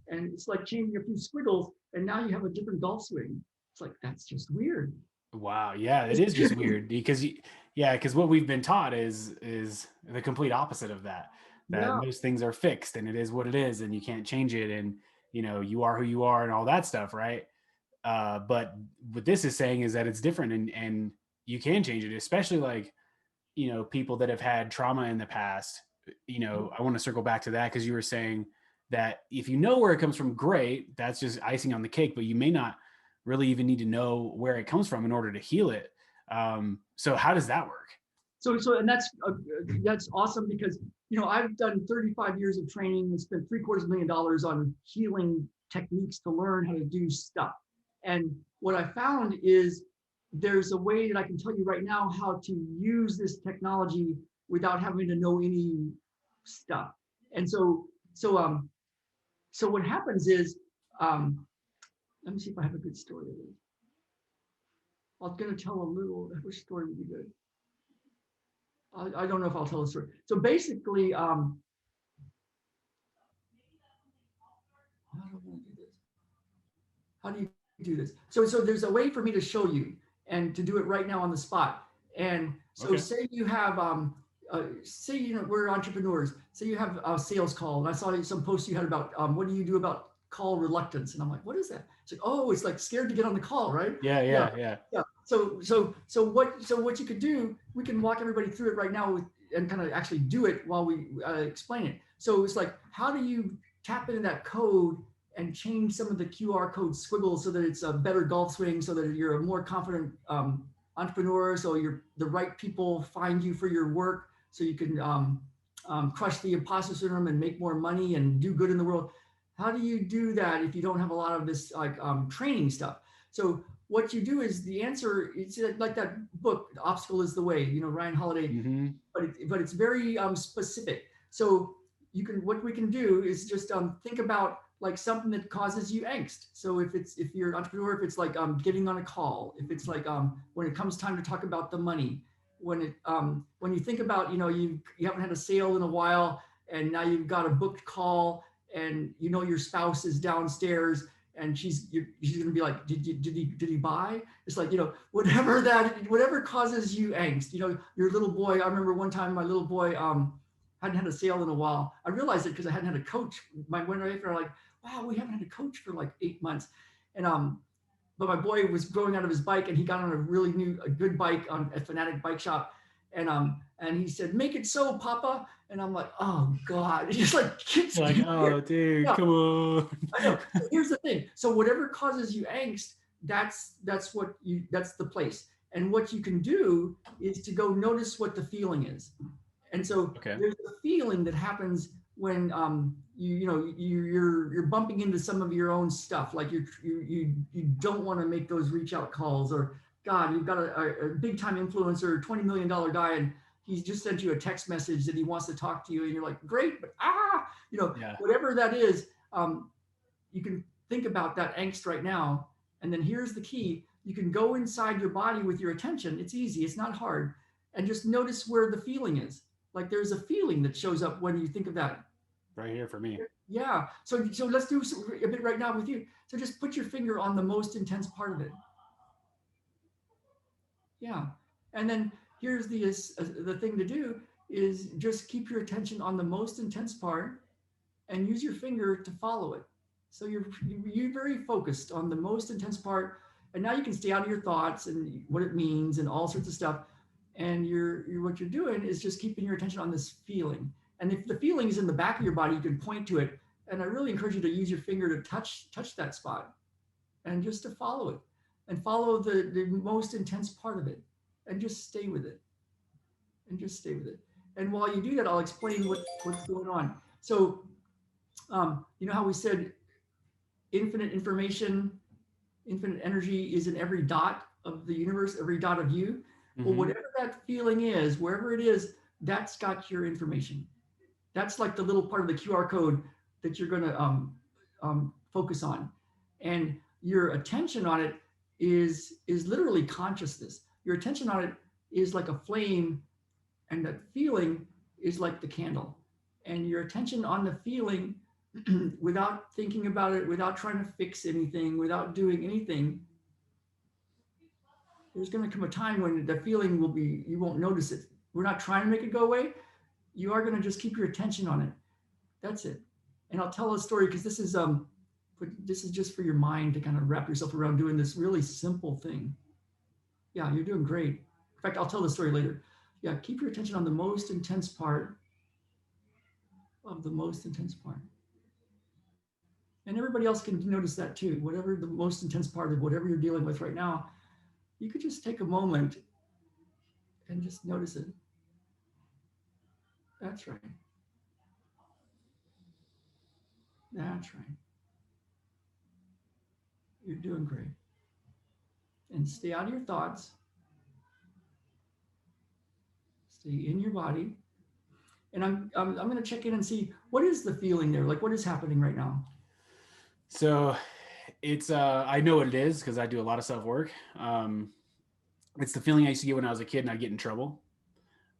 and it's like changing a few squiggles, and now you have a different golf swing. It's like, that's just weird. Wow. Yeah, it is just weird because yeah, because what we've been taught is the complete opposite of that. That Yeah. most things are fixed and it is what it is and you can't change it and you are who you are and all that stuff, right? But what this is saying is that it's different and you can change it, especially like people that have had trauma in the past. I want to circle back to that because you were saying that if you know where it comes from, great, that's just icing on the cake, but you may not really even need to know where it comes from in order to heal it. So how does that work? And that's awesome because I've done 35 years of training and spent $750,000 on healing techniques to learn how to do stuff. And what I found is there's a way that I can tell you right now how to use this technology without having to know any stuff. And so what happens is, um, let me see if I have a good story of this. I'm going to tell a little. Which story would be good? I don't know if I'll tell a story. So basically, how do I do this? How do you do this? So there's a way for me to show you and to do it right now on the spot. And so Okay. say you have, say, we're entrepreneurs. Say you have a sales call. And I saw some posts you had about what do you do about call reluctance? And I'm like, what is that? It's like, oh, it's like scared to get on the call, right? Yeah, Yeah. yeah, yeah. Yeah. So what you could do, we can walk everybody through it right now and kind of actually do it while we explain it. So it's like, how do you tap into that code and change some of the QR code squiggles so that it's a better golf swing, so that you're a more confident entrepreneur, so the right people find you for your work, so you can crush the imposter syndrome and make more money and do good in the world. How do you do that if you don't have a lot of this like training stuff? So what you do is the answer. It's like that book, "The Obstacle Is the Way." Ryan Holiday, Mm-hmm. but it's very specific. So what we can do is just think about like something that causes you angst. So if you're an entrepreneur, if it's like getting on a call, if it's like when it comes time to talk about the money, when you think about you haven't had a sale in a while and now you've got a booked call and your spouse is downstairs and she's gonna be like, did he buy? It's like, whatever causes you angst. Your little boy. I remember one time my little boy hadn't had a sale in a while. I realized it because I hadn't had a coach. My wife and I were like, wow, we haven't had a coach for like 8 months. And but my boy was growing out of his bike and he got on a good bike on a Fanatic bike shop. And he said, make it so, Papa. And I'm like, oh God. It's just like kids. You're like, oh, dude, Yeah, come on. I know. So here's the thing. So whatever causes you angst, that's the place. And what you can do is to go notice what the feeling is. And so Okay. there's a feeling that happens when you're bumping into some of your own stuff, like you don't want to make those reach out calls, or God, you've got a big time influencer, $20 million guy, and he's just sent you a text message that he wants to talk to you, and you're like, great, but Yeah. whatever that is, you can think about that angst right now. And then here's the key: you can go inside your body with your attention. It's easy, it's not hard, and just notice where the feeling is. Like there's a feeling that shows up when you think of that. Right here for me. Yeah. So let's do a bit right now with you. So just put your finger on the most intense part of it. Yeah. And then here's the thing to do is just keep your attention on the most intense part and use your finger to follow it. So you're very focused on the most intense part, and now you can stay out of your thoughts and what it means and all sorts of stuff. And you're what you're doing is just keeping your attention on this feeling. And if the feeling is in the back of your body, you can point to it. And I really encourage you to use your finger to touch that spot and just to follow it and follow the most intense part of it and just stay with it and just stay with it. And while you do that, I'll explain what's going on. So you know how we said infinite information, infinite energy is in every dot of the universe, every dot of you? Well, Mm-hmm. whatever that feeling is, wherever it is, that's got your information. That's like the little part of the QR code that you're going to focus on. And your attention on it is literally consciousness. Your attention on it is like a flame, and that feeling is like the candle. And your attention on the feeling without thinking about it, without trying to fix anything, without doing anything, there's going to come a time when the feeling will be, you won't notice it. We're not trying to make it go away. You are going to just keep your attention on it. That's it. And I'll tell a story because this is just for your mind to kind of wrap yourself around doing this really simple thing. Yeah, you're doing great. In fact, I'll tell the story later. Yeah, keep your attention on the most intense part of the most intense part. And everybody else can notice that too. Whatever the most intense part of whatever you're dealing with right now, you could just take a moment and just notice it. That's right. That's right. You're doing great. And stay out of your thoughts. Stay in your body. And I'm going to check in and see what is the feeling there. Like what is happening right now. So it's I know what it is because I do a lot of self work. It's the feeling I used to get when I was a kid and I'd get in trouble.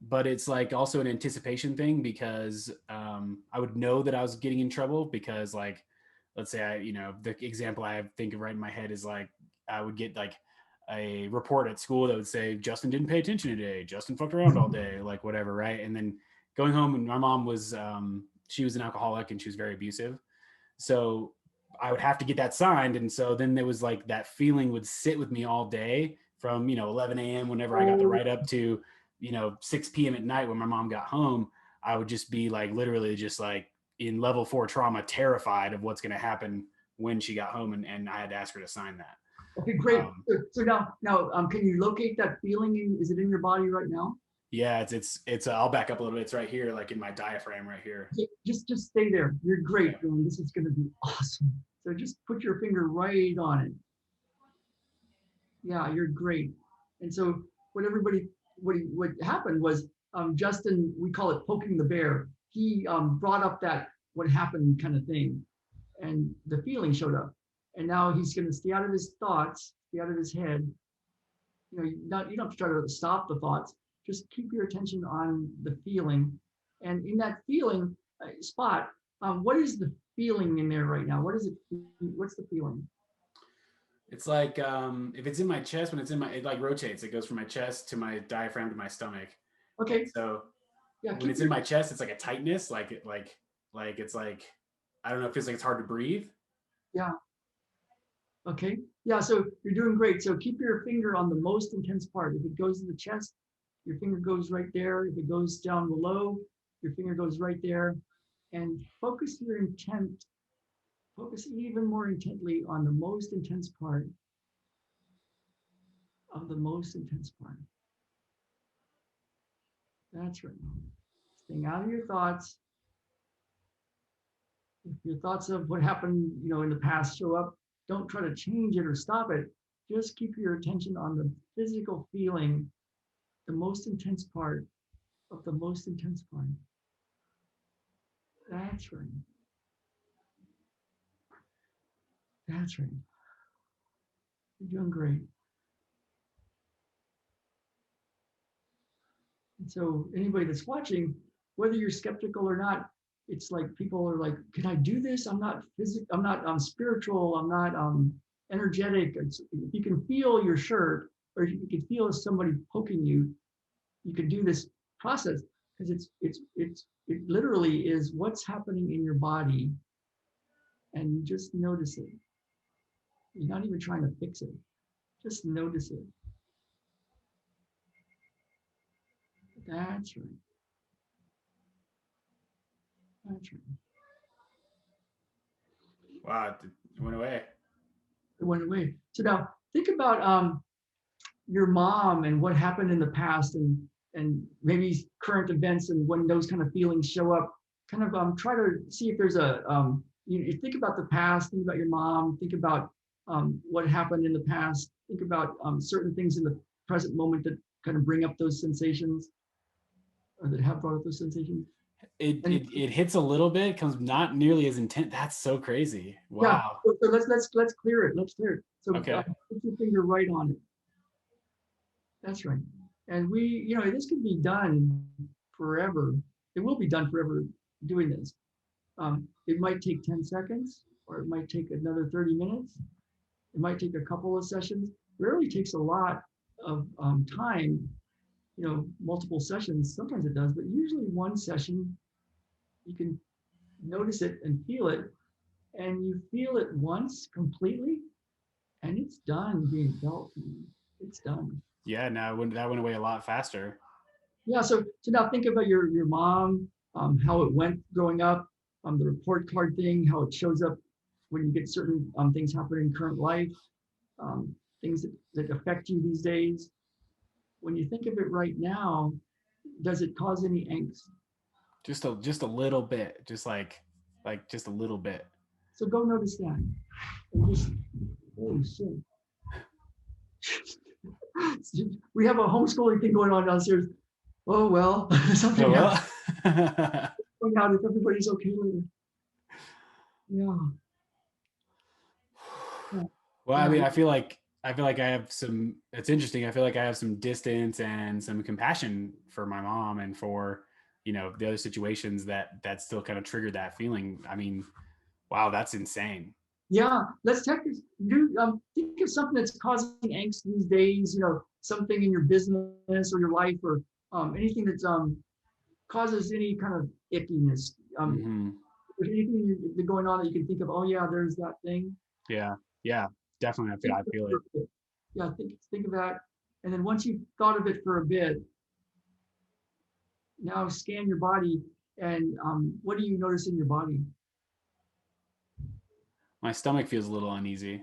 But it's like also an anticipation thing because I would know that I was getting in trouble because like, let's say the example I think of right in my head is like I would get like a report at school that would say Justin didn't pay attention today, Justin fucked around all day, like whatever, right? And then going home, and my mom was she was an alcoholic and she was very abusive, so I would have to get that signed. And so then there was like that feeling would sit with me all day from 11 a.m. whenever I got the Oh, write up to 6 p.m. at night when my mom got home. I would just be like literally just like in level 4 trauma, terrified of what's going to happen when she got home, and I had to ask her to sign that. okay, great. Um, So now, can you locate that feeling? Is it in your body right now? yeah, it's I'll back up a little bit. It's right here, like in my diaphragm right here. Okay, just stay there. You're great, Okay. man. This is going to be awesome. So just put your finger right on it. Yeah, you're great. And so what happened was Justin, we call it poking the bear. He brought up that what happened kind of thing, and the feeling showed up. And now he's going to stay out of his thoughts, stay out of his head. You don't have to try to stop the thoughts. Just keep your attention on the feeling, and in that feeling spot, what is the feeling in there right now? What is it? What's the feeling? It's like if it's in my chest, when it like rotates. It goes from my chest to my diaphragm to my stomach. And Okay, so yeah, when keep it's in your my chest, it's like a tightness, like it's like I don't know, it feels like it's hard to breathe. yeah. Okay. Yeah. So you're doing great. So keep your finger on the most intense part. If it goes to the chest, your finger goes right there. If it goes down below, your finger goes right there. And focus your intent, focus even more intently on the most intense part of the most intense part. That's right. Staying out of your thoughts. If your thoughts of what happened, in the past show up, don't try to change it or stop it. Just keep your attention on the physical feeling, the most intense part of the most intense part. That's right. That's right. You're doing great. And so anybody that's watching, whether you're skeptical or not, it's like people are like, can I do this? I'm not physical, I'm not spiritual, I'm not energetic. If you can feel your shirt, or if you can feel somebody poking you, you can do this process because it literally is what's happening in your body, and you just notice it. You're not even trying to fix it. Just notice it. That's right. That's right. Wow, it went away. It went away. So now think about your mom and what happened in the past, and maybe current events, and when those kind of feelings show up. Kind of try to see if there's a you think about the past, think about your mom, think about what happened in the past, think about certain things in the present moment that kind of bring up those sensations, or that have brought up those sensations. It And it, it hits a little bit, comes not nearly as intense. That's so crazy. yeah, Wow. so let's clear it. Let's clear it. So Okay. put your finger right on it. That's right. And this can be done forever. It will be done forever doing this. It might take 10 seconds, or it might take another 30 minutes. It might take a couple of sessions. Rarely takes a lot of time, multiple sessions. Sometimes it does, but usually one session, you can notice it and feel it, and you feel it once completely, and it's done being felt. It's done. Yeah, no, that went away a lot faster. Yeah. So now think about your mom, how it went growing up, the report card thing, how it shows up when you get certain things happening in current life, things that affect you these days. When you think of it right now, does it cause any angst? Just a little bit, just just a little bit. So go notice that. And just, oh shit. We have a homeschooling thing going on downstairs. Oh well, something Oh happened. well. Find out if everybody's okay later. Yeah. Yeah. Well, I Yeah. mean, I feel like I have some. It's interesting. I feel like I have some distance and some compassion for my mom and for the other situations that still kind of triggered that feeling. I mean, wow, that's insane. Yeah, let's think of something that's causing angst these days. Something in your business or your life, or anything that's causes any kind of ickiness. Hmm. There's anything going on that you can think of. Oh yeah, there's that thing. Yeah, yeah, definitely. Think I of it feel for it. a bit. Yeah, think of that, and then once you've thought of it for a bit, now scan your body, and what do you notice in your body? My stomach feels a little uneasy.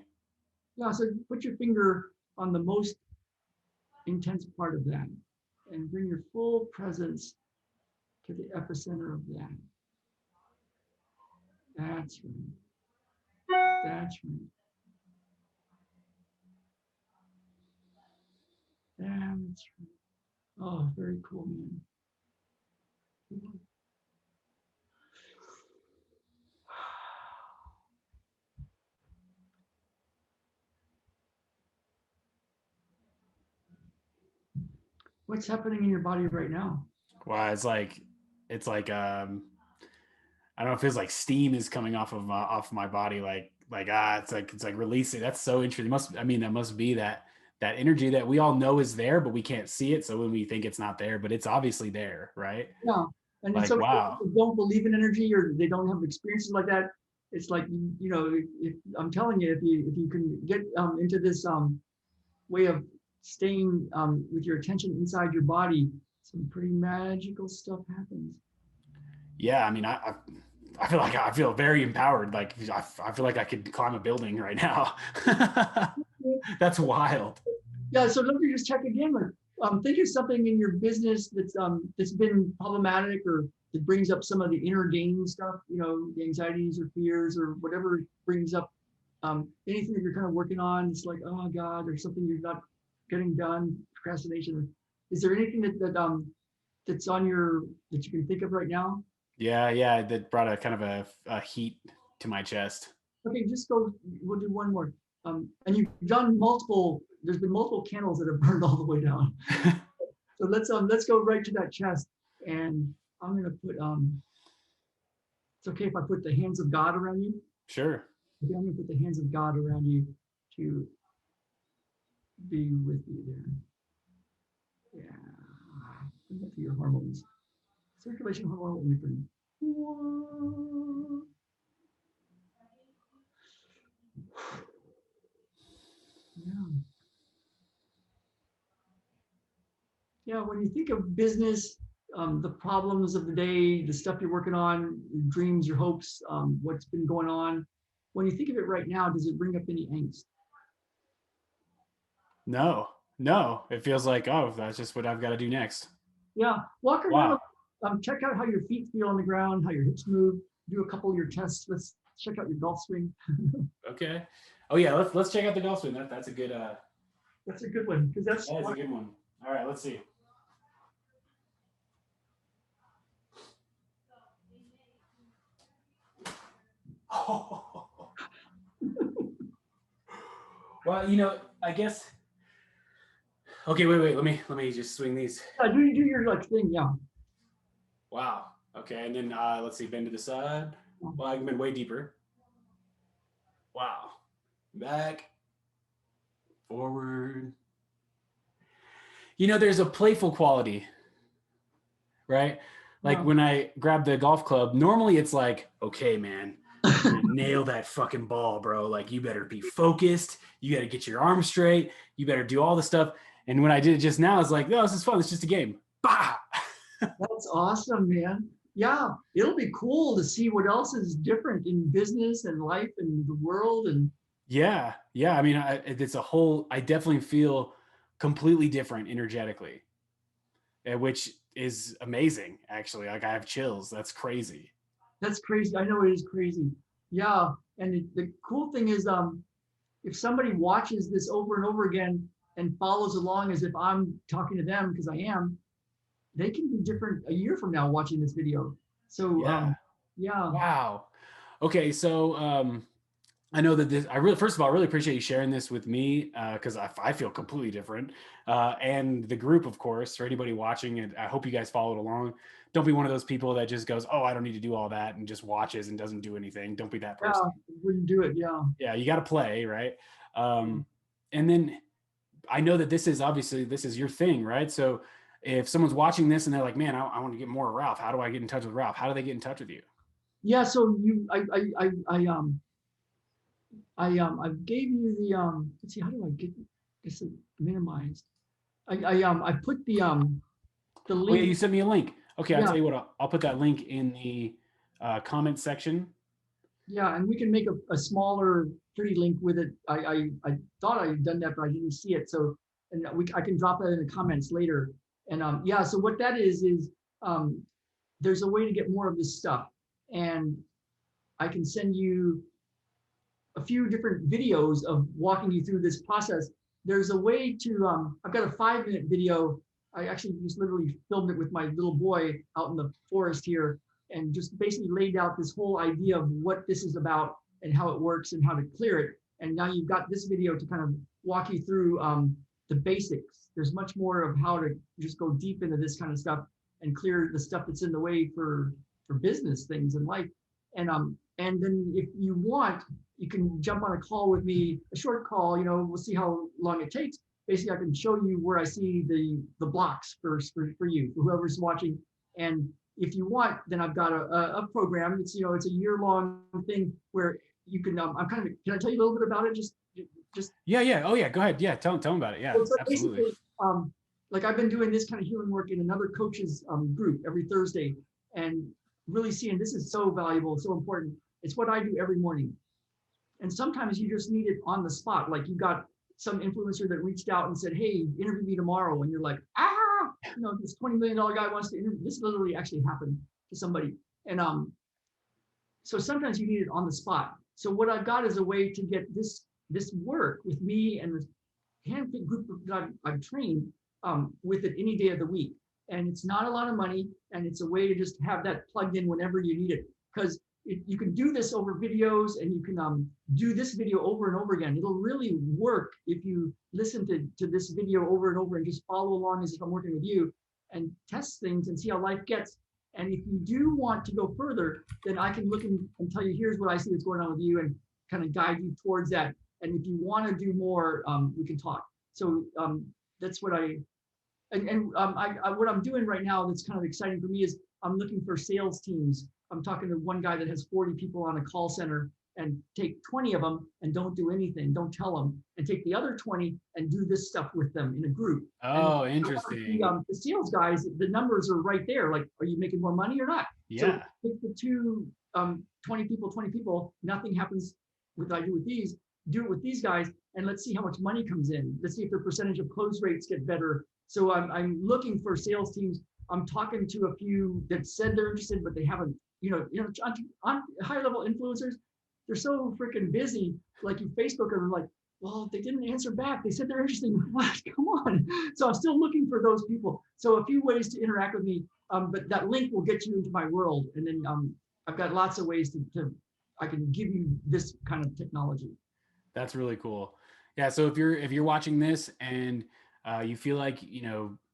Yeah, so put your finger on the most intense part of that, and bring your full presence to the epicenter of that. That's right. That's right. That's right. Oh, very cool, man. What's happening in your body right now? Wow, it's like I don't know. It feels like steam is coming off my body. It's like releasing. That's so interesting. I mean, that must be that energy that we all know is there, but we can't see it. So when we think it's not there, but it's obviously there, right? Yeah, and it's Like, okay if wow. people don't believe in energy or they don't have experiences like that. It's like if I'm telling you, if you can get into this way of staying with your attention inside your body, some pretty magical stuff happens. Yeah, I mean, I feel like I feel very empowered. Like I feel like I could climb a building right now. That's wild. Yeah, so let me just check again. Like, think of something in your business that's been problematic, or that brings up some of the inner game stuff. The anxieties or fears or whatever brings up anything that you're kind of working on. It's like, oh God, or something you're not getting done, procrastination. Is there anything that's on that you can think of right now? Yeah, yeah, that brought a kind of a heat to my chest. Okay, just go. We'll do one more. And you've done multiple. There's been multiple candles that have burned all the way down. So let's go right to that chest, and I'm gonna put It's okay if I put the hands of God around you. Sure. Okay, I'm gonna put the hands of God around you to be with you there. Yeah, bring that to your hormones. Circulation hormone. Let me bring. Yeah. Yeah, when you think of business, the problems of the day, the stuff you're working on, your dreams, your hopes, what's been going on, when you think of it right now, does it bring up any angst? No, no. It feels like, oh, that's just what I've got to do next. Yeah, walk around, Wow. check out how your feet feel on the ground, how your hips move, do a couple of your tests. Let's check out your golf swing. Okay. Oh yeah, let's check out the golf swing. That's a good That's a good one because that's that is a good one. All right, let's see. Well, I guess. Okay, wait. Let me just swing these. do your like thing. Yeah, Wow. Okay, and then let's see. Bend to the side. Well, I've been way deeper. Wow. Back, forward. You know, there's a playful quality, right? Like Yeah. when I grab the golf club, normally it's like, okay, man, you're gonna nail that fucking ball, bro. Like you better be focused. You got to get your arm straight. You better do all the stuff. And when I did it just now, it's like, no, this is fun. It's just a game. Bah! That's awesome, man. Yeah, it'll be cool to see what else is different in business and life and the world. And Yeah, yeah. I mean, it's a whole. I definitely feel completely different energetically, which is amazing. Actually, like I have chills. That's crazy. that's crazy. I know it is crazy. Yeah, and the cool thing is, if somebody watches this over and over again and follows along as if I'm talking to them, because I am, they can be different a year from now watching this video. So, Yeah. yeah, Wow. Okay, so I know that this. I really, first of all, I really appreciate you sharing this with me because I feel completely different, and the group, of course, for anybody watching it. I hope you guys followed along. Don't be one of those people that just goes, "Oh, I don't need to do all that," and just watches and doesn't do anything. Don't be that yeah, person. wouldn't do it. Yeah. Yeah, you got to play, right? And then I know that this is obviously this is your thing, right? So if someone's watching this and they're like, "Man, I want to get more of Ralph. How do I get in touch with Ralph? How do they get in touch with you?" Yeah. So I gave you the let's see, how do I get this minimized? I put the Oh yeah, link. you sent me a link. Okay, I'll Yeah, tell you what. I'll put that link in the comment section. yeah, and we can make a smaller pretty link with it. I thought I had done that, but I didn't see it. So, and I can drop that in the comments later. And yeah, so what that is um there's a way to get more of this stuff, and I can send you a few different videos of walking you through this process. There's a way to, I've got a 5-minute video. I actually just literally filmed it with my little boy out in the forest here and just basically laid out this whole idea of what this is about and how it works and how to clear it. And now you've got this video to kind of walk you through the basics. There's much more of how to just go deep into this kind of stuff and clear the stuff that's in the way for business things in life. And then if you want, you can jump on a call with me, a short call, we'll see how long it takes. Basically, I can show you where I see the blocks for you, for whoever's watching. And if you want, then I've got a program. It's a year-long thing where you can, can I tell you a little bit about it? Just Yeah, yeah. Oh yeah, go ahead. Yeah, tell them about it. Yeah, so absolutely. basically, like I've been doing this kind of healing work in another coach's group every Thursday, and really seeing this is so valuable, so important. It's what I do every morning. And sometimes you just need it on the spot. Like you got some influencer that reached out and said, "Hey, interview me tomorrow," and you're like, this $20 million guy wants to interview. This literally actually happened to somebody, and so sometimes you need it on the spot. So what I've got is a way to get this work with me and the handpicked group that I've trained with it any day of the week. And it's not a lot of money, and it's a way to just have that plugged in whenever you need it. Because you can do this over videos, and you can do this video over and over again. It'll really work if you listen to this video over and over and just follow along as if I'm working with you and test things and see how life gets. And if you do want to go further, then I can look and tell you, here's what I see that's going on with you, and kind of guide you towards that. And if you want to do more, we can talk. So that's what what I'm doing right now that's kind of exciting for me is I'm looking for sales teams. I'm talking to one guy that has 40 people on a call center, and take 20 of them and don't do anything, don't tell them, and take the other 20 and do this stuff with them in a group. And Oh, interesting. the sales guys, the numbers are right there. Like, are you making more money or not? So Yeah, take the two 20 people, nothing happens with what I do with these. Do it with these guys, and let's see how much money comes in. Let's see if their percentage of close rates get better. So I'm looking for sales teams. I'm talking to a few that said they're interested, but they haven't. On high level influencers, they're so freaking busy. Like you Facebook are like, well, they didn't answer back. They said they're interested. What? Come on. So I'm still looking for those people. So a few ways to interact with me. But that link will get you into my world. And then I've got lots of ways I can give you this kind of technology. that's really cool. Yeah, so if you're watching this and you feel like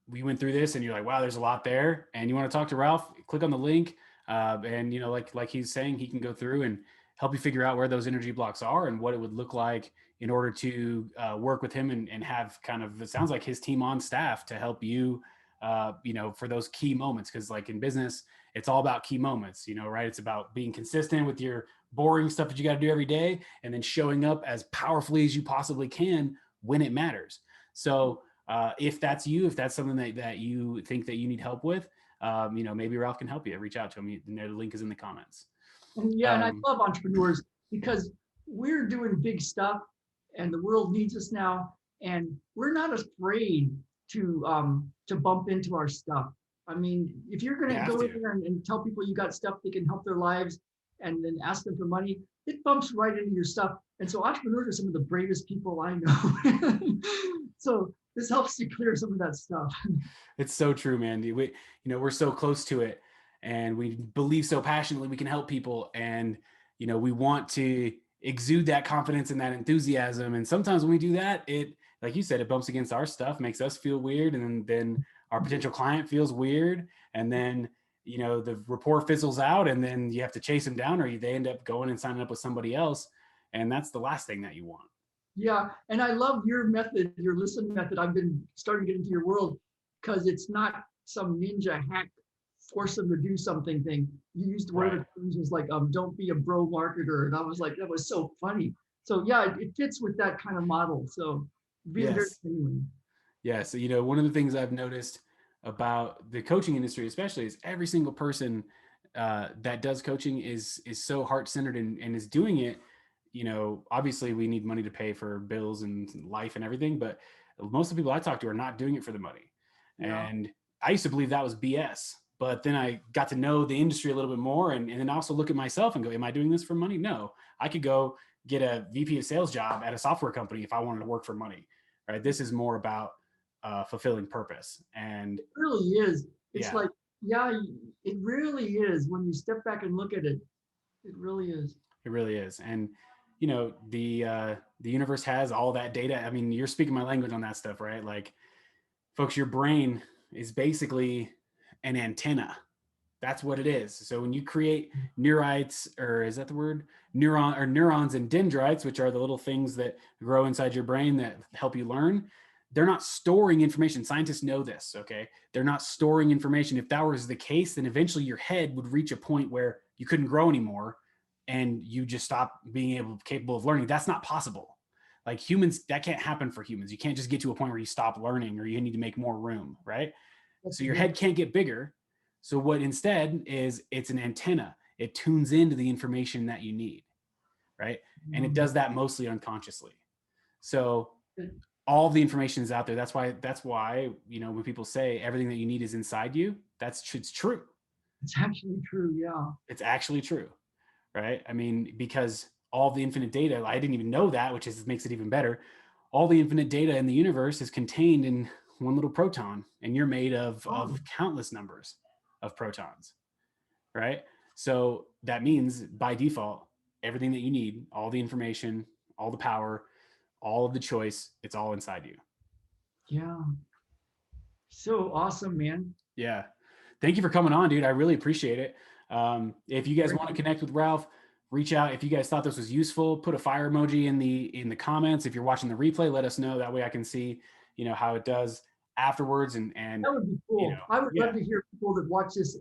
we went through this and you're like, wow, there's a lot there, and you want to talk to Ralph, click on the link. And like he's saying, he can go through and help you figure out where those energy blocks are and what it would look like in order to work with him and have kind of, it sounds like, his team on staff to help you, for those key moments. Because like in business, it's all about key moments, right? It's about being consistent with your boring stuff that you got to do every day, and then showing up as powerfully as you possibly can when it matters. So if that's you, if that's something that you think that you need help with, maybe Ralph can help you. Reach out to him. The link is in the comments. And yeah, and I love entrepreneurs because we're doing big stuff and the world needs us now. And we're not afraid to bump into our stuff. I mean, if you're You gonna have go in to. there and tell people you got stuff that can help their lives and then ask them for money, it bumps right into your stuff. And so entrepreneurs are some of the bravest people I know. So this helps to clear some of that stuff. It's so true, man. We're so close to it, and we believe so passionately we can help people, and we want to exude that confidence and that enthusiasm. And sometimes when we do that, it, like you said, it bumps against our stuff, makes us feel weird, and then our potential client feels weird, and then the rapport fizzles out, and then you have to chase them down, or they end up going and signing up with somebody else, and that's the last thing that you want. Yeah, and I love your method, your listen method. I've been starting to get into your world because it's not some ninja hack, force them to do something thing. You used one of Right. the terms was like, don't be a bro marketer. And I was like, that was so funny. So yeah, it fits with that kind of model. So being very Yes. genuine. Yeah. So, one of the things I've noticed about the coaching industry, especially, is every single person that does coaching is so heart centered and is doing it. Obviously, we need money to pay for bills and life and everything, but most of the people I talk to are not doing it for the money. Yeah. And I used to believe that was BS. But then I got to know the industry a little bit more, and then also look at myself and go, am I doing this for money? No. I could go get a VP of sales job at a software company if I wanted to work for money. Right? This is more about fulfilling purpose. And It really is. It's yeah, like, yeah, it really is. When you step back and look at it, it really is. it really is. And the universe has all that data. I mean, you're speaking my language on that stuff, right? Like, folks, your brain is basically an antenna. That's what it is. So when you create neurites, or is that the word? Neurons and dendrites, which are the little things that grow inside your brain that help you learn, they're not storing information. Scientists know this, okay? They're not storing information. If that was the case, then eventually your head would reach a point where you couldn't grow anymore and you just stop being capable of learning. That's not possible. Like humans, that can't happen for humans. You can't just get to a point where you stop learning or you need to make more room, right? That's So your exactly. head can't get bigger. So what instead is, it's an antenna. It tunes into the information that you need, right? And it does that mostly unconsciously. So all the information is out there. That's why when people say everything that you need is inside you, it's true. It's actually true. Yeah. It's actually true, right? I mean, because all the infinite data, I didn't even know that, makes it even better. All the infinite data in the universe is contained in one little proton, and you're made of Oh, countless numbers of protons, right? So that means by default, everything that you need, all the information, all the power, all of the choice, it's all inside you. yeah. So awesome, man. Yeah. Thank you for coming on, dude. I really appreciate it. If you guys Great. want to connect with Ralph, reach out. If you guys thought this was useful, put a fire emoji in the comments. If you're watching the replay, let us know. That way I can see, how it does afterwards. And That would be cool. I would yeah, love to hear people that watch this,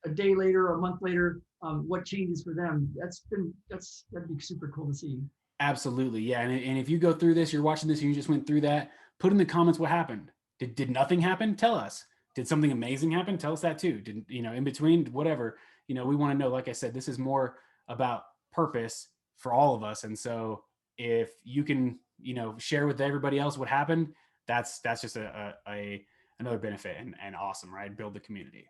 a day later or a month later, what changes for them. That'd be super cool to see. absolutely. Yeah. And if you go through this, you're watching this and you just went through that, put in the comments what happened. Did nothing happen? Tell us. Did something amazing happen? Tell us that too. Did, in between, whatever, we want to know. Like I said, this is more about purpose for all of us. And so if you can, share with everybody else what happened, that's just a another benefit, and awesome, right? Build the community.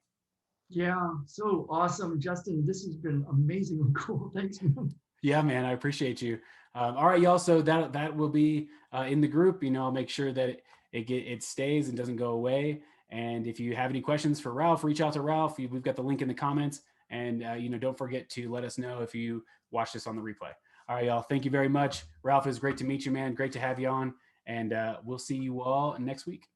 Yeah, so awesome, Justin. This has been amazingly cool. Thanks, man. Yeah, man, I appreciate you. All right, y'all. So that will be in the group. I'll make sure that it stays and doesn't go away. And if you have any questions for Ralph, reach out to Ralph. We've got the link in the comments. And don't forget to let us know if you watch this on the replay. All right, y'all. Thank you very much, Ralph. It was great to meet you, man. Great to have you on. And we'll see you all next week.